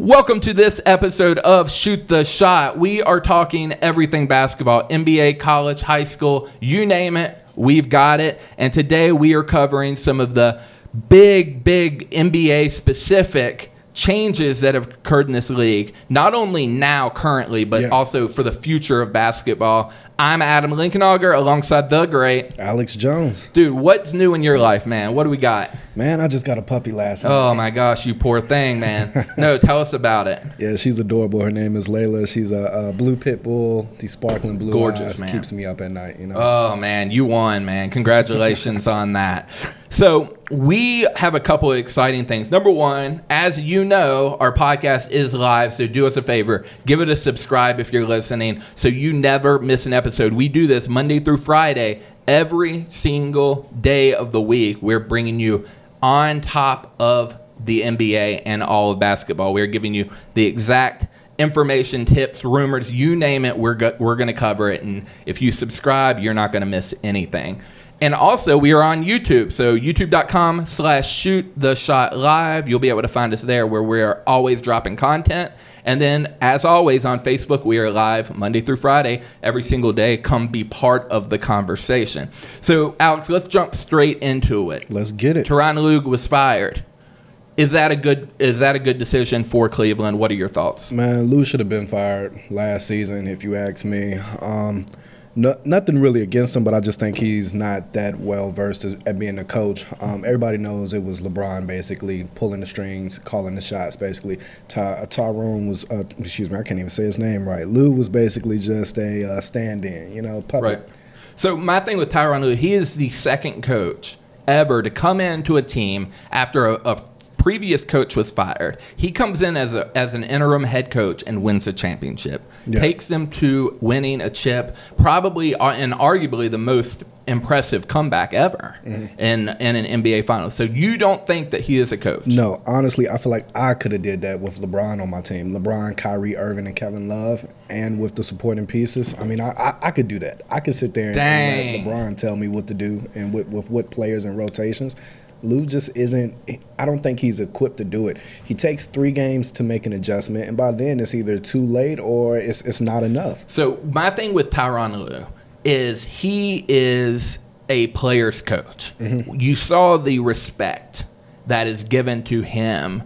Welcome to this episode of Shoot the Shot. We are talking everything basketball, NBA, college, high school, you name it, we've got it. And today we are covering some of the big NBA specific changes that have occurred in this league, not only now currently, but also for the future of basketball. I'm Adam Linkenauger alongside the great Alex Jones. Dude, what's new in your life, man? What do we got? Man, I just got a puppy last night. Oh my gosh, you poor thing, man. No, tell us about it. Yeah, she's adorable. Her name is Layla. She's a blue pit bull. These sparkling blue Gorgeous, eyes man. Keeps me up at night, you know. Oh man, you won, man. Congratulations on that. So we have a couple of exciting things. Number one, as you know, our podcast is live, so do us a favor. Give it a subscribe if you're listening so you never miss an episode. We do this Monday through Friday, every single day of the week. We're bringing you on top of the NBA and all of basketball. We're giving you the exact information, tips, rumors, you name it, we're going to cover it. And if you subscribe, you're not going to miss anything. And also, we are on YouTube. So youtube.com/shoottheshotlive. You'll be able to find us there where we are always dropping content. And then, as always, on Facebook, we are live Monday through Friday, every single day. Come be part of the conversation. So, Alex, let's jump straight into it. Let's get it. Tyronn Lue was fired. Is that a good decision for Cleveland? What are your thoughts? Man, Lue should have been fired last season, if you ask me. Nothing really against him, but I just think he's not that well versed at being a coach. Everybody knows it was LeBron basically pulling the strings, calling the shots. Basically, Tyronn was, excuse me, I can't even say his name right. Lue was basically just a stand-in, puppet. Right. So my thing with Tyronn Lue, he is the second coach ever to come into a team after a previous coach was fired. He comes in as an interim head coach and wins a championship. Yeah. Takes them to winning a chip, probably and arguably the most impressive comeback ever in an NBA Finals. So you don't think that he is a coach? No, honestly, I feel like I could have did that with LeBron on my team. LeBron, Kyrie Irving, and Kevin Love, and with the supporting pieces. I mean, I could do that. I could sit there and let LeBron tell me what to do and with what players and rotations. Lue just isn't – I don't think he's equipped to do it. He takes 3 games to make an adjustment, and by then it's either too late or it's not enough. So my thing with Tyronn Lue is he is a player's coach. You saw the respect that is given to him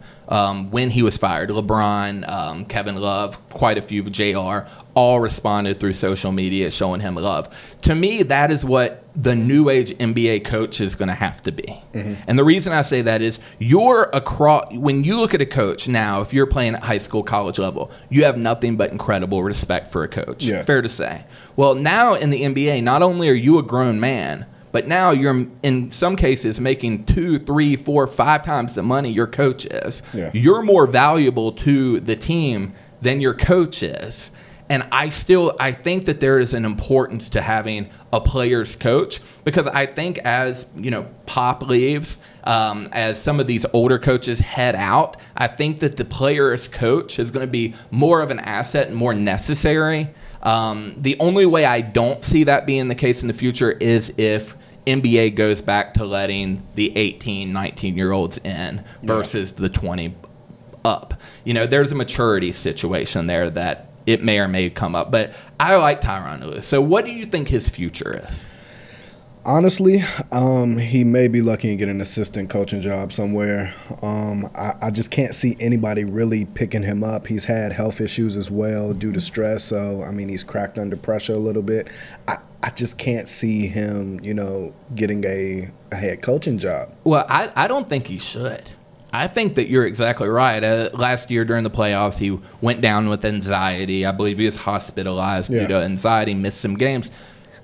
when he was fired. LeBron, Kevin Love, quite a few, JR, all responded through social media showing him love. To me, that is what the new age NBA coach is going to have to be. And the reason I say that is when you look at a coach now, if you're playing at high school, college level, you have nothing but incredible respect for a coach. Yeah. Fair to say. Well, now in the NBA, not only are you a grown man, but now you're, in some cases, making 2, 3, 4, 5 times the money your coach is. Yeah. You're more valuable to the team than your coach is. And I think that there is an importance to having a player's coach, because I think as, Pop leaves, as some of these older coaches head out, I think that the player's coach is going to be more of an asset and more necessary. The only way I don't see that being the case in the future is if NBA goes back to letting the 18, 19-year-olds in versus the 20 up. There's a maturity situation there that it may or may come up. But I like Tyronn Lue. So what do you think his future is? Honestly, he may be lucky and get an assistant coaching job somewhere. I just can't see anybody really picking him up. He's had health issues as well due to stress. So, he's cracked under pressure a little bit. I just can't see him, getting a head coaching job. Well, I don't think he should. I think that you're exactly right. Last year during the playoffs, he went down with anxiety. I believe he was hospitalized due to anxiety, missed some games.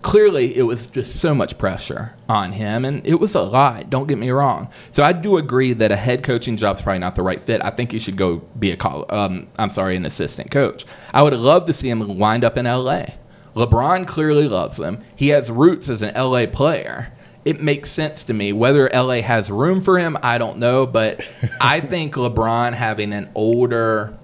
Clearly, it was just so much pressure on him, and it was a lot. Don't get me wrong. So I do agree that a head coaching job is probably not the right fit. I think he should go be an assistant coach. I would love to see him wind up in L.A. LeBron clearly loves him. He has roots as an L.A. player. It makes sense to me. Whether LA has room for him, I don't know. But I think LeBron having an older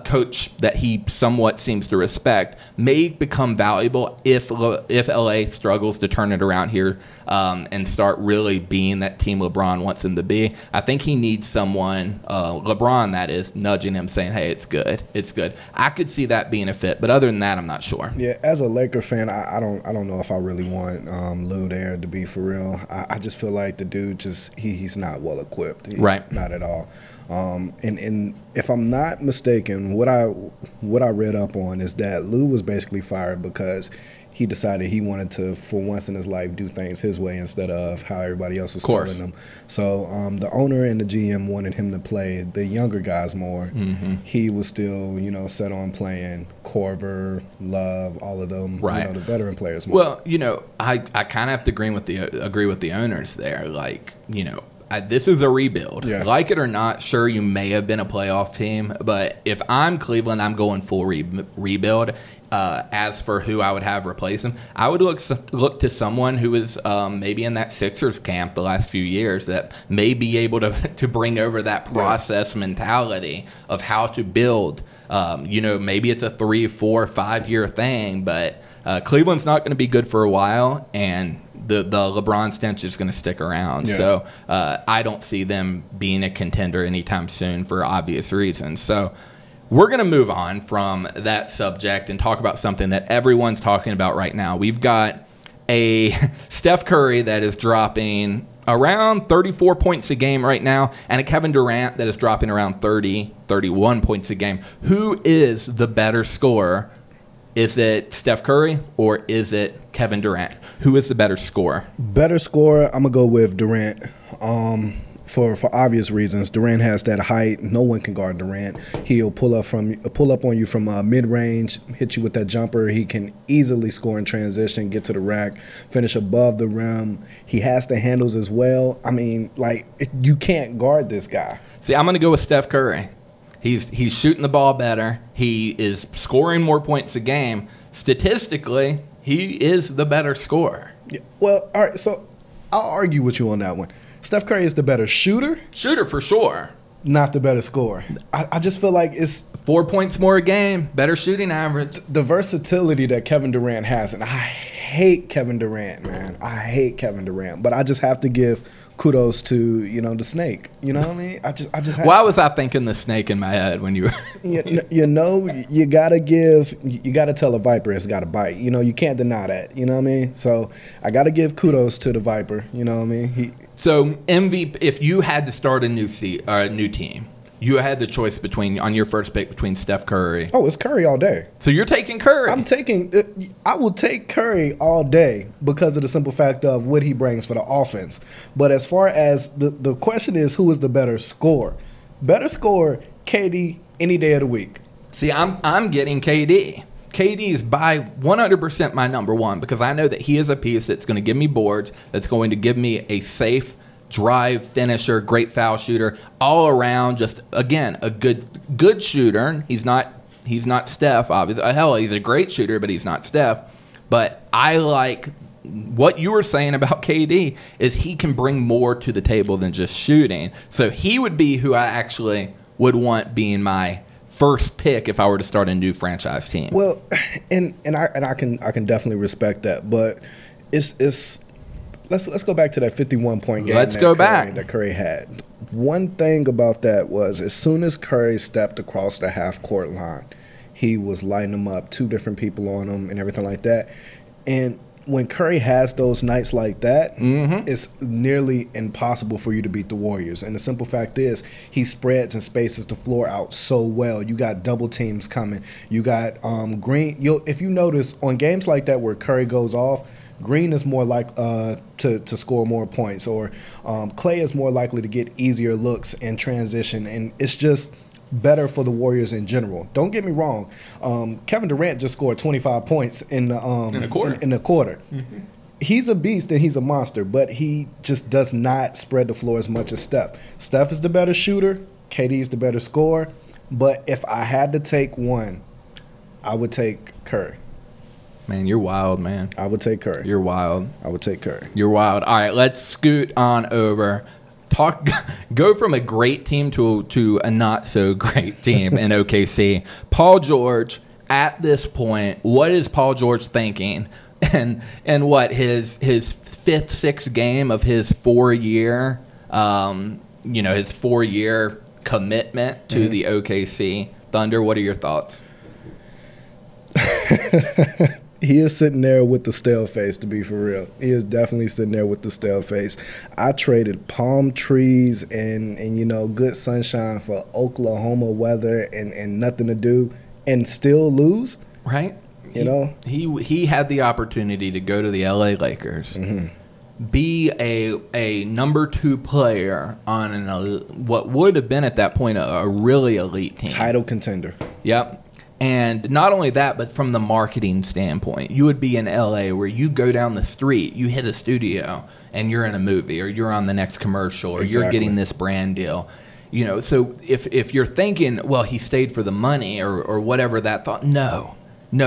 coach that he somewhat seems to respect, may become valuable if LA struggles to turn it around here and start really being that team LeBron wants him to be. I think he needs someone, LeBron that is, nudging him saying, hey, it's good. It's good. I could see that being a fit, but other than that, I'm not sure. Yeah, as a Laker fan, I don't know if I really want Lue there, to be for real. I just feel like the dude he's not well equipped. Right. Not at all. And if I'm not mistaken, what I read up on is that Lue was basically fired because he decided he wanted to, for once in his life, do things his way instead of how everybody else was telling him. So the owner and the GM wanted him to play the younger guys more. Mm-hmm. He was still, set on playing Korver, Love, all of them, right. The veteran players more. Well, I kind of have to agree with the owners there. Like, this is a rebuild. Yeah. Like it or not, sure, you may have been a playoff team, but if I'm Cleveland, I'm going full rebuild. As for who I would have replace him, I would look to someone who is maybe in that Sixers camp the last few years that may be able to bring over that process mentality of how to build. Maybe it's a 3, 4, 5 year thing, but Cleveland's not going to be good for a while, and the LeBron stench is going to stick around. Yeah. So I don't see them being a contender anytime soon for obvious reasons. So we're going to move on from that subject and talk about something that everyone's talking about right now. We've got a Steph Curry that is dropping around 34 points a game right now, and a Kevin Durant that is dropping around 30, 31 points a game. Who is the better scorer? Is it Steph Curry or is it Kevin Durant? Who is the better scorer? Better scorer, I'm going to go with Durant. For obvious reasons. Durant has that height. No one can guard Durant. He'll pull up on you from mid-range, hit you with that jumper. He can easily score in transition, get to the rack, finish above the rim. He has the handles as well. I mean, you can't guard this guy. See, I'm going to go with Steph Curry. He's shooting the ball better. He is scoring more points a game. Statistically, he is the better scorer. Yeah, well, all right, so I'll argue with you on that one. Steph Curry is the better shooter. Shooter for sure. Not the better scorer. I just feel like it's 4 points more a game, better shooting average. The versatility that Kevin Durant has, and I hate Kevin Durant, man. I hate Kevin Durant, but I just have to give kudos to the snake. You know what I mean? I just. Why was I thinking the snake in my head when you were? you gotta tell a viper it's got to bite. You can't deny that. You know what I mean? So I gotta give kudos to the viper. You know what I mean? So MVP, if you had to start a new team, you had the choice on your first pick between Steph Curry. Oh, it's Curry all day. So you're taking Curry. I will take Curry all day because of the simple fact of what he brings for the offense. But as far as the question is, who is the better scorer? Better scorer, KD, any day of the week. See, I'm getting KD. KD is by 100% my number one because I know that he is a piece that's going to give me boards, that's going to give me a safe drive finisher, great foul shooter, all around. Just again, a good shooter. He's not Steph, obviously. Hell, he's a great shooter, but he's not Steph. But I like what you were saying about KD is he can bring more to the table than just shooting. So he would be who I actually would want being my first pick if I were to start a new franchise team. Well, and I can definitely respect that, but it's let's go back to that 51-point game. That Curry had. One thing about that was as soon as Curry stepped across the half-court line, he was lighting them up, 2 different people on him and everything like that. And when Curry has those nights like that, it's nearly impossible for you to beat the Warriors. And the simple fact is he spreads and spaces the floor out so well. You got double teams coming. You got Green. If you notice on games like that where Curry goes off, Green is more like to score more points, or Clay is more likely to get easier looks in transition. And it's just better for the Warriors in general. Don't get me wrong. Kevin Durant just scored 25 points in the quarter. Mm-hmm. He's a beast and he's a monster, but he just does not spread the floor as much as Steph. Steph is the better shooter. KD is the better scorer. But if I had to take one, I would take Curry. Man, you're wild, man. I would take Curry. You're wild. I would take Curry. You're wild. All right, let's scoot on over. Go from a great team to a not so great team in OKC. Paul George, at this point, what is Paul George thinking? And what his fifth, sixth game of his 4-year, his 4-year commitment to the OKC Thunder. What are your thoughts? He is sitting there with the stale face, to be for real. He is definitely sitting there with the stale face. I traded palm trees and good sunshine for Oklahoma weather and nothing to do and still lose. Right. He had the opportunity to go to the LA Lakers, be a number 2 player on what would have been at that point a really elite team. Title contender. Yep. And not only that, but from the marketing standpoint, you would be in LA where you go down the street, you hit a studio, and you're in a movie, or you're on the next commercial, or you're getting this brand deal. So if you're thinking, well, he stayed for the money or whatever that thought, no,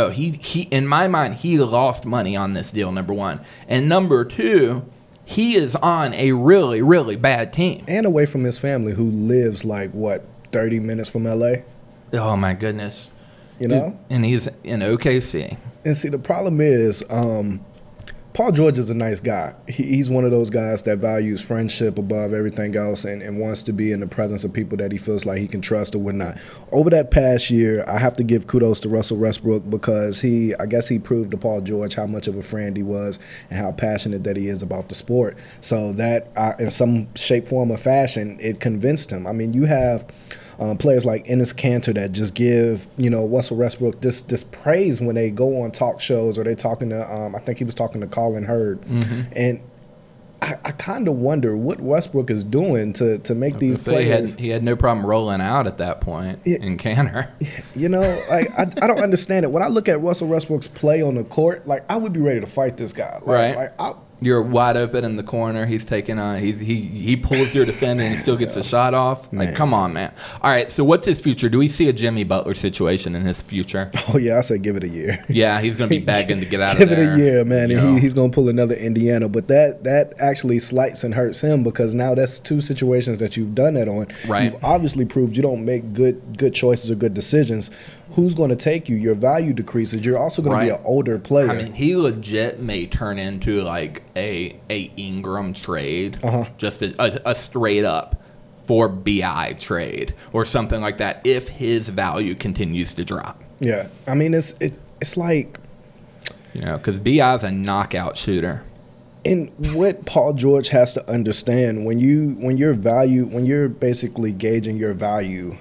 he in my mind, he lost money on this deal, number 1. And number 2, he is on a really, really bad team. And away from his family, who lives 30 minutes from LA? Oh, my goodness. Dude, and he's in OKC. And see, the problem is Paul George is a nice guy. He's one of those guys that values friendship above everything else and wants to be in the presence of people that he feels like he can trust or whatnot. Over that past year, I have to give kudos to Russell Westbrook because I guess he proved to Paul George how much of a friend he was and how passionate that he is about the sport. So that, in some shape, form, or fashion, it convinced him. I mean, you have players like Enes Kanter that just give, Russell Westbrook this praise when they go on talk shows or they're talking to, I think he was talking to Colin Hurd. And I kind of wonder what Westbrook is doing to make these players. He had no problem rolling out at that point in Kanter. I don't understand it. When I look at Russell Westbrook's play on the court, I would be ready to fight this guy. Right. You're wide open in the corner. He's taking on. He pulls your defender and he still gets a shot off. Come on, man. All right. So what's his future? Do we see a Jimmy Butler situation in his future? Oh yeah, I say give it a year. Yeah, he's going to be begging to get out of there. Give it a year, man. And he's going to pull another Indiana. But that actually slights and hurts him because now that's 2 situations that you've done that on. Right. You've obviously proved you don't make good choices or good decisions. Who's going to take you? Your value decreases. You're also going to be an older player. I mean, he legit may turn into a Ingram trade, just a straight up for BI trade or something like that if his value continues to drop. Yeah, I mean it's like, because BI is a knockout shooter. And what Paul George has to understand when you're basically gauging your value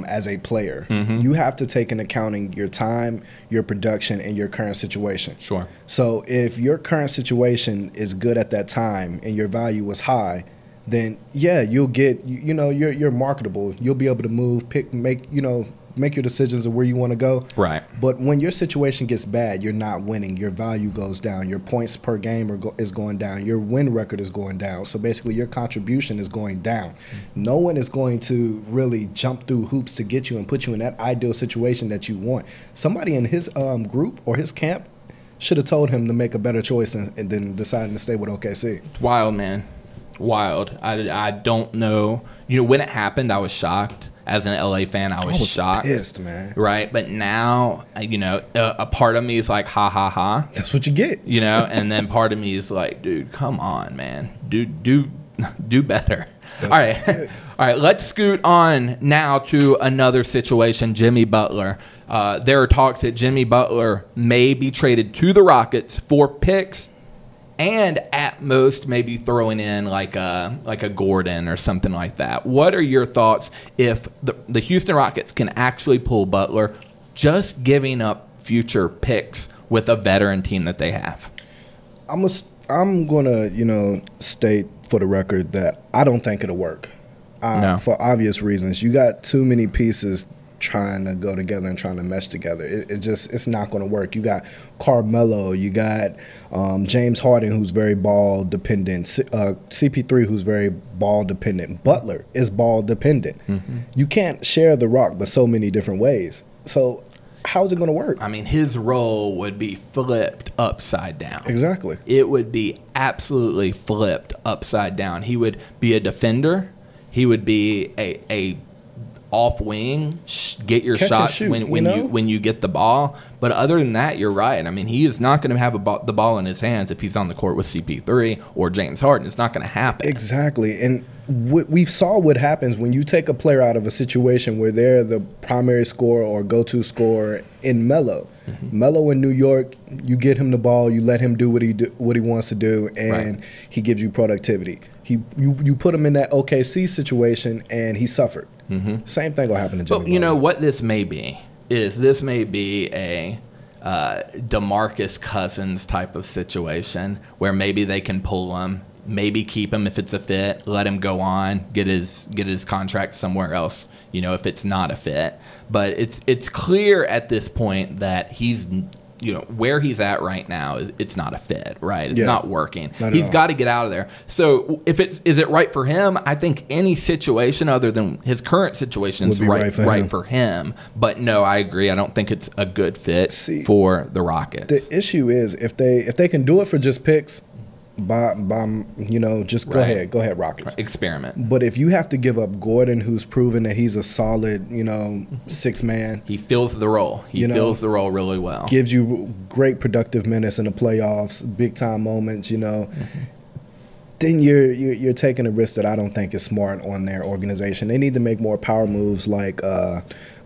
as a player, you have to take into accounting your time, your production, and your current situation. Sure. So if your current situation is good at that time and your value is high, then you'll get you're marketable. You'll be able to move, make your decisions of where you want to go. Right. But when your situation gets bad, you're not winning. Your value goes down. Your points per game is going down. Your win record is going down. So basically your contribution is going down. No one is going to really jump through hoops to get you and put you in that ideal situation that you want. Somebody in his group or his camp should have told him to make a better choice than deciding to stay with OKC. It's wild, man. Wild. I don't know. When it happened, I was shocked. As an LA fan, I was shocked. Pissed, man. Right? But now, a part of me is like, ha, ha, ha. That's what you get. And then part of me is like, dude, come on, man. Do better. All right. All right, let's scoot on now to another situation, Jimmy Butler. There are talks that Jimmy Butler may be traded to the Rockets for picks and at most maybe throwing in like a Gordon or something like that. What are your thoughts if the Houston Rockets can actually pull Butler, just giving up future picks with a veteran team that they have? I'm gonna state for the record that I don't think it'll work. No. For obvious reasons. You got too many pieces trying to go together and trying to mesh together. It's not going to work. You got Carmelo, you got James Harden, who's very ball dependent, CP3, who's very ball dependent. Butler is ball dependent. You can't share the rock but so many different ways. So How's it going to work? I mean, his role would be flipped upside down. Exactly. It would be absolutely flipped upside down. He would be a defender. He would be a off wing, get your shots when you get the ball. But other than that, you're right. I mean, he is not going to have the ball in his hands if he's on the court with CP3 or James Harden. It's not going to happen. Exactly. And we saw what happens when you take a player out of a situation where they're the primary scorer or go-to scorer in Melo. Mm-hmm. Melo in New York, you get him the ball, you let him do what he wants to do, and he gives you productivity. You put him in that OKC situation, and he suffered. Mm-hmm. Same thing will happen to Jimmy. But you know what this may be is a DeMarcus Cousins type of situation where maybe they can pull him, maybe keep him if it's a fit, let him go on, get his contract somewhere else, you know, if it's not a fit. But it's clear at this point that he's, you know, where he's at right now, it's not a fit, right? It's not working. He's got to get out of there. So is it right for him? I think any situation other than his current situation is right for him. But no, I agree. I don't think it's a good fit for the Rockets. The issue is if they can do it for just picks, you know, just go ahead, Rockets. Experiment. But if you have to give up Gordon, who's proven that he's a solid, you know, six man. He fills the role. He fills the role really well. Gives you great productive minutes in the playoffs, big time moments, you know. Mm-hmm. Then you're taking a risk that I don't think is smart on their organization. They need to make more power moves like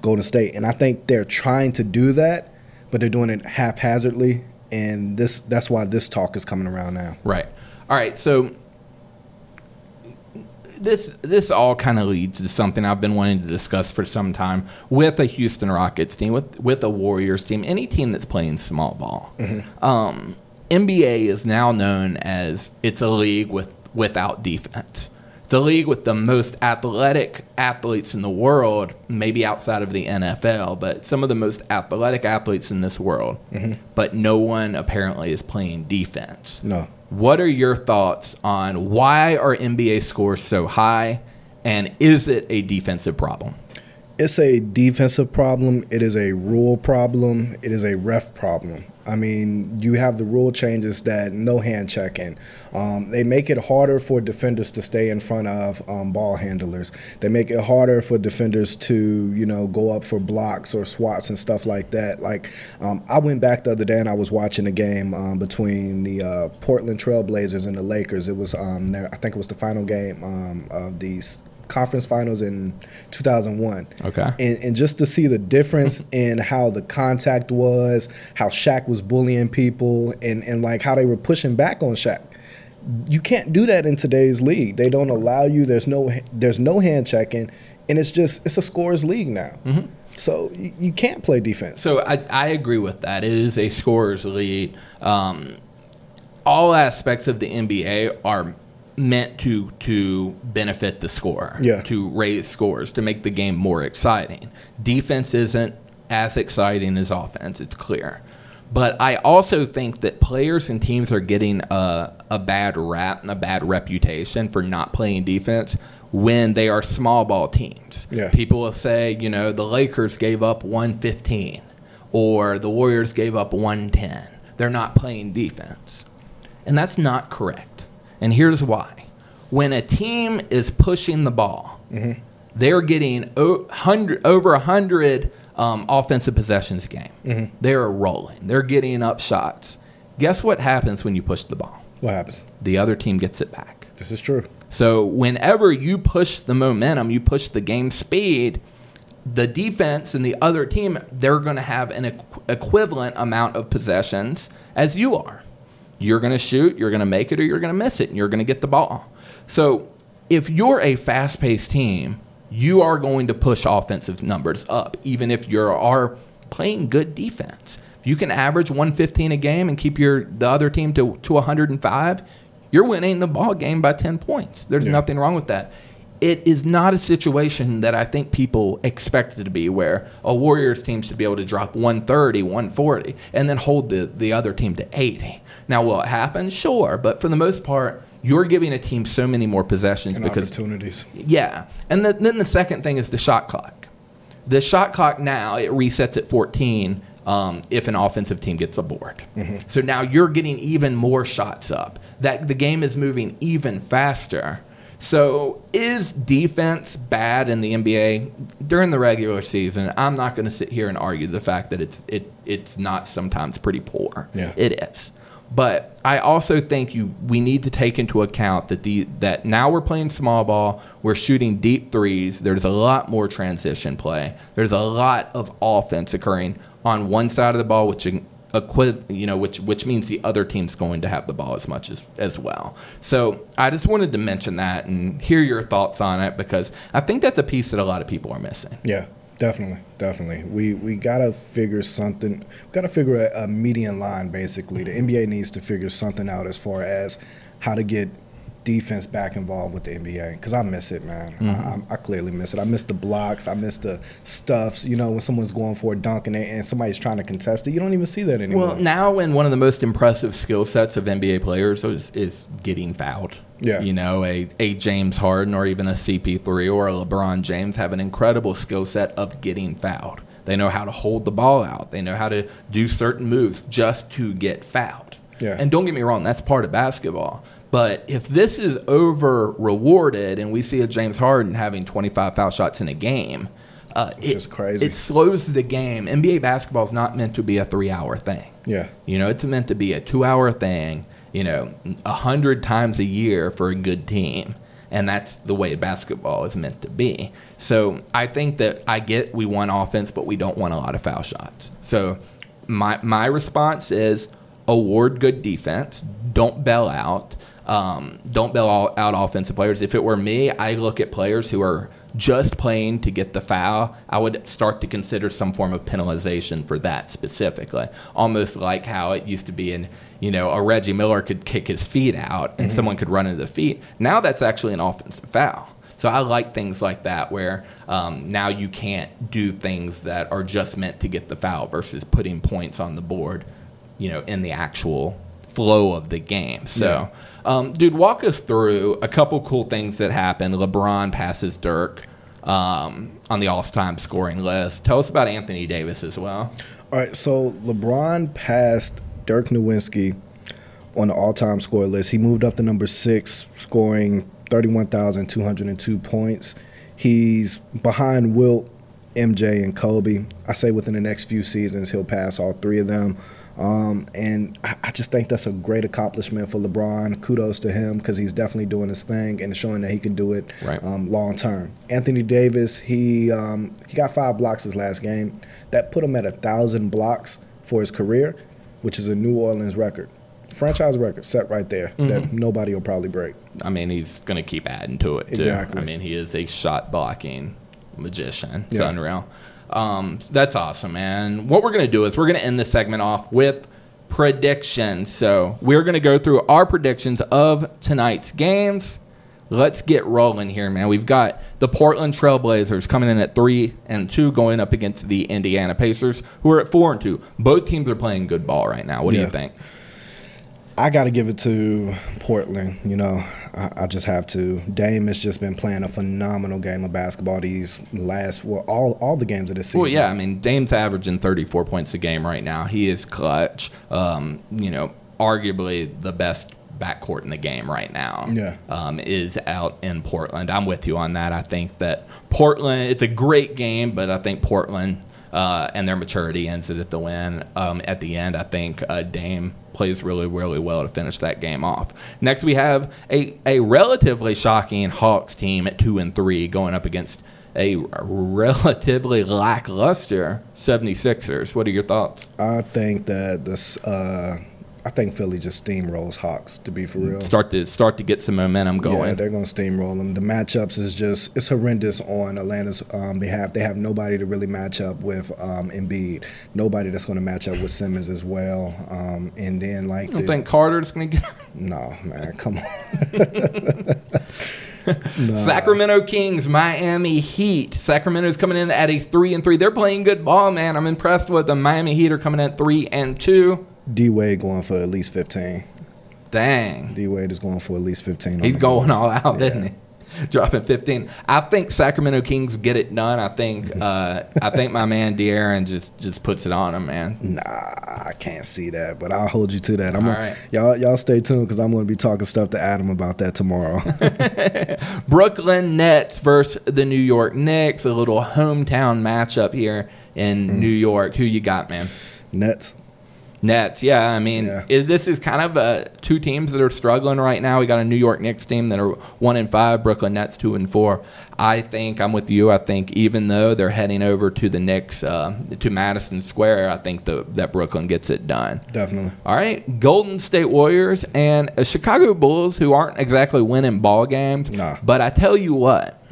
Golden State. And I think they're trying to do that, but they're doing it haphazardly. And that's why this talk is coming around now. Right. All right. So this all kind of leads to something I've been wanting to discuss for some time with a Houston Rockets team, with a Warriors team, any team that's playing small ball. Mm-hmm. NBA is now known as it's a league without defense. It's a league with the most athletic athletes in the world, maybe outside of the NFL, but some of the most athletic athletes in this world. Mm-hmm. But no one apparently is playing defense. No. What are your thoughts on why are NBA scores so high, and is it a defensive problem? It's a defensive problem. It is a rule problem. It is a ref problem. I mean, you have the rule changes that no hand checking. They make it harder for defenders to stay in front of ball handlers. They make it harder for defenders to, you know, go up for blocks or swats and stuff like that. Like, I went back the other day and I was watching a game between the Portland Trail Blazers and the Lakers. It was I think it was the final game of the conference finals in 2001. Okay. And just to see the difference in how the contact was, how Shaq was bullying people, and like how they were pushing back on Shaq. You can't do that in today's league. They don't allow you. There's no hand checking, and it's a scorer's league now. Mm-hmm. So you can't play defense. So I agree with that. It is a scorer's league. All aspects of the NBA are meant to benefit the scorer, to raise scores, to make the game more exciting. Defense isn't as exciting as offense, it's clear. But I also think that players and teams are getting a bad rap and a bad reputation for not playing defense when they are small ball teams. Yeah. People will say, you know, the Lakers gave up 115 or the Warriors gave up 110. They're not playing defense. And that's not correct. And here's why. When a team is pushing the ball, mm-hmm. they're getting over 100 offensive possessions a game. Mm-hmm. They're rolling. They're getting up shots. Guess what happens when you push the ball? What happens? The other team gets it back. This is true. So whenever you push the momentum, you push the game speed, the defense and the other team, they're going to have an equivalent amount of possessions as you are. You're going to shoot, you're going to make it, or you're going to miss it, and you're going to get the ball. So if you're a fast-paced team, you are going to push offensive numbers up, even if you are playing good defense. If you can average 115 a game and keep the other team to 105, you're winning the ball game by 10 points. There's nothing wrong with that. It is not a situation that I think people expect it to be, where a Warriors team should be able to drop 130, 140, and then hold the other team to 80. Now, will it happen? Sure. But for the most part, you're giving a team so many more possessions. And opportunities. Yeah. And then the second thing is the shot clock. The shot clock now, it resets at 14 if an offensive team gets a board. So now you're getting even more shots up. That the game is moving even faster. So is defense bad in the NBA during the regular season? I'm not going to sit here and argue the fact that it's not sometimes pretty poor. Yeah. It is. But I also think we need to take into account that now we're playing small ball, we're shooting deep threes. There's a lot more transition play. There's a lot of offense occurring on one side of the ball, which means the other team's going to have the ball as much as well. So I just wanted to mention that and hear your thoughts on it, because I think that's a piece that a lot of people are missing. Yeah. Definitely. We gotta figure something. We gotta figure a median line. Basically, the NBA needs to figure something out as far as how to get defense back involved with the NBA, because I miss it, man. I clearly miss it. I miss the blocks. I miss the stuffs. When someone's going for a dunk and somebody's trying to contest it, you don't even see that anymore. Well, now, in one of the most impressive skill sets of NBA players is getting fouled. Yeah. A James Harden or even a CP3 or a LeBron James have an incredible skill set of getting fouled. They know how to hold the ball out. They know how to do certain moves just to get fouled. Yeah. And don't get me wrong, that's part of basketball. But if this is over-rewarded and we see a James Harden having 25 foul shots in a game, it's just crazy. It slows the game. NBA basketball is not meant to be a 3-hour thing. Yeah. It's meant to be a 2-hour thing, 100 times a year for a good team. And that's the way basketball is meant to be. So I think that we want offense, but we don't want a lot of foul shots. So my response is award good defense. Don't bail out. Don't bail out offensive players. If it were me, I look at players who are just playing to get the foul. I would start to consider some form of penalization for that specifically. Almost like how it used to be a Reggie Miller could kick his feet out and someone could run into the feet. Now that's actually an offensive foul. So I like things like that where now you can't do things that are just meant to get the foul versus putting points on the board, in the actual flow of the game. So, dude, walk us through a couple cool things that happened. LeBron passes Dirk on the all-time scoring list. Tell us about Anthony Davis as well. All right, so LeBron passed Dirk Nowitzki on the all-time score list. He moved up to number 6, scoring 31,202 points. He's behind Wilt, MJ, and Kobe. I say within the next few seasons he'll pass all 3 of them. And I just think that's a great accomplishment for LeBron. Kudos to him, because he's definitely doing his thing and showing that he can do it long term. Anthony Davis, he got 5 blocks his last game. That put him at 1,000 blocks for his career, which is a New Orleans record. Franchise record set right there that nobody will probably break. I mean, he's going to keep adding to it, too. Exactly. I mean, he is a shot-blocking magician. It's unreal. That's awesome, man. What we're going to do is we're going to end this segment off with predictions. So we're going to go through our predictions of tonight's games. Let's get rolling here, man. We've got the Portland Trail Blazers coming in at 3-2, going up against the Indiana Pacers, who are at 4-2. Both teams are playing good ball right now. What do you think? I got to give it to Portland. I just have to. Dame has just been playing a phenomenal game of basketball these last, all the games of this season. Well, yeah, I mean, Dame's averaging 34 points a game right now. He is clutch. Arguably the best backcourt in the game right now is out in Portland. I'm with you on that. I think that Portland, it's a great game, but I think Portland and their maturity ends it at the win. At the end, I think Dame plays really, really well to finish that game off. Next, we have a relatively shocking Hawks team at 2-3 going up against a relatively lackluster 76ers. What are your thoughts? I think that I think Philly just steamrolls Hawks, to be for real. Start to get some momentum going. Yeah, they're going to steamroll them. The matchups is just, it's horrendous on Atlanta's behalf. They have nobody to really match up with Embiid. Nobody that's going to match up with Simmons as well. And then you don't think Carter's going to get? No, man, come on. Nah. Sacramento Kings, Miami Heat. Sacramento's coming in at a 3-3. They're playing good ball, man. I'm impressed with them. Miami Heat are coming in at 3-2. D-Wade going for at least 15. Dang. D-Wade is going for at least 15. He's going all out, isn't he? Dropping 15. I think Sacramento Kings get it done. I think my man De'Aaron just puts it on him, man. Nah, I can't see that, but I'll hold you to that. Right. Y'all stay tuned because I'm going to be talking stuff to Adam about that tomorrow. Brooklyn Nets versus the New York Knicks, a little hometown matchup here in New York. Who you got, man? Nets, yeah. I mean, this is kind of two teams that are struggling right now. We got a New York Knicks team that are 1-5, Brooklyn Nets 2-4. I think I'm with you. I think even though they're heading over to the Knicks, to Madison Square, I think that Brooklyn gets it done. Definitely. All right, Golden State Warriors and Chicago Bulls, who aren't exactly winning ball games. Nah. But I tell you what,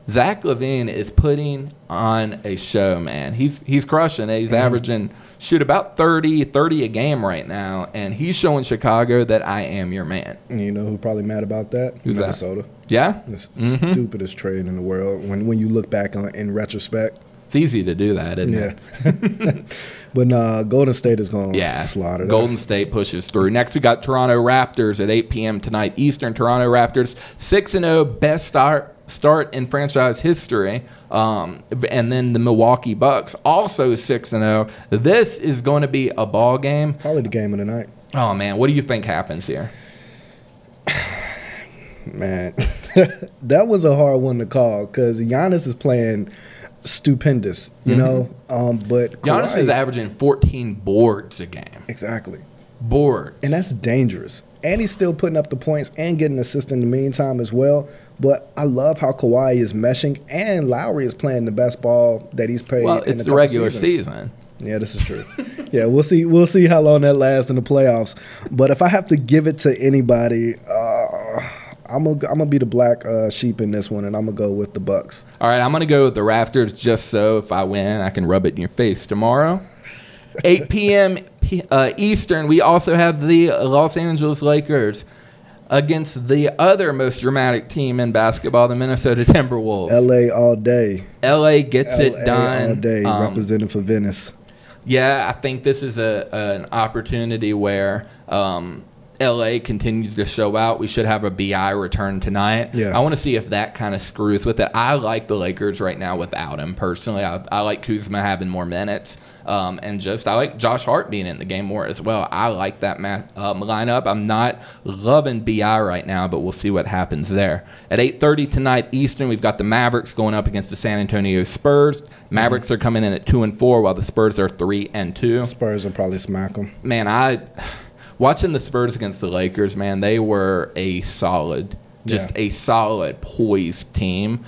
Zach LaVine is putting on a show, man. He's crushing it. He's averaging about 30 a game right now, and he's showing Chicago that I am your man. You know who's probably mad about that? Who's Minnesota. That? Yeah? It's the stupidest trade in the world when you look back on in retrospect. It's easy to do that, isn't it? But Golden State is going to slaughter that. Golden State pushes through. Next, we got Toronto Raptors at 8 p.m. tonight Eastern. Toronto Raptors 6-0, best start in franchise history. And then the Milwaukee Bucks also 6-0. This is going to be a ball game. Probably the game of the night. Oh, man. What do you think happens here? Man, that was a hard one to call because Giannis is playing stupendous, you know. But Giannis is averaging 14 boards a game. Exactly. Boards. And that's dangerous. And he's still putting up the points and getting assists in the meantime as well. But I love how Kawhi is meshing, and Lowry is playing the best ball that he's played. Well, it's the regular season. Yeah, this is true. Yeah, we'll see. We'll see how long that lasts in the playoffs. But if I have to give it to anybody, I'm gonna be the black sheep in this one, and I'm gonna go with the Bucks. All right, I'm gonna go with the Raptors just so if I win, I can rub it in your face tomorrow. 8 p.m. Eastern, we also have the Los Angeles Lakers against the other most dramatic team in basketball, the Minnesota Timberwolves. L.A. all day. L.A. gets it done. All day, representing for Venice. Yeah, I think this is an opportunity where L.A. continues to show out. We should have a BI return tonight. Yeah. I want to see if that kind of screws with it. I like the Lakers right now without him, personally. I like Kuzma having more minutes. And I like Josh Hart being in the game more as well. I like that lineup. I'm not loving BI right now, but we'll see what happens there. At 8:30 tonight Eastern, we've got the Mavericks going up against the San Antonio Spurs. Mavericks are coming in at 2-4, while the Spurs are 3-2. Spurs will probably smack them. Man, watching the Spurs against the Lakers, man, they were a solid poised team.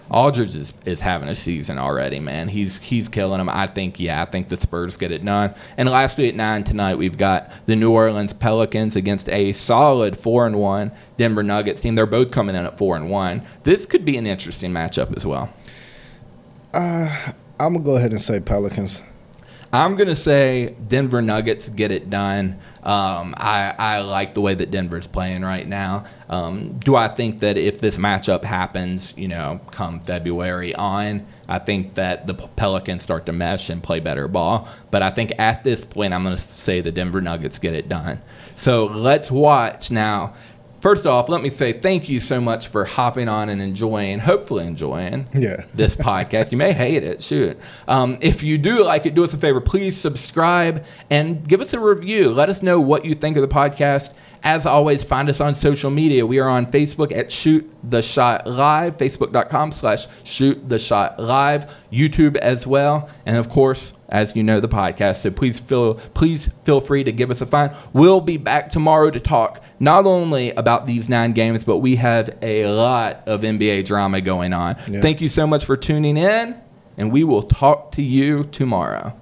Aldridge is having a season already, man. He's killing them. I think the Spurs get it done. And lastly at 9 tonight, we've got the New Orleans Pelicans against a solid 4-1 Denver Nuggets team. They're both coming in at 4-1. This could be an interesting matchup as well. I'm going to go ahead and say Pelicans. I'm going to say Denver Nuggets get it done. I like the way that Denver's playing right now. Do I think that if this matchup happens, come February on, I think that the Pelicans start to mesh and play better ball. But I think at this point, I'm going to say the Denver Nuggets get it done. So let's watch now. First off, let me say thank you so much for hopping on and hopefully enjoying this podcast. You may hate it, shoot. If you do like it, do us a favor. Please subscribe and give us a review. Let us know what you think of the podcast. As always, find us on social media. We are on Facebook at Shoot the Shot Live, facebook.com/Shoot the Shot Live, YouTube as well, and of course, as you know, the podcast. So please feel free to give us a find. We'll be back tomorrow to talk not only about these 9 games, but we have a lot of NBA drama going on. Yeah. Thank you so much for tuning in, and we will talk to you tomorrow.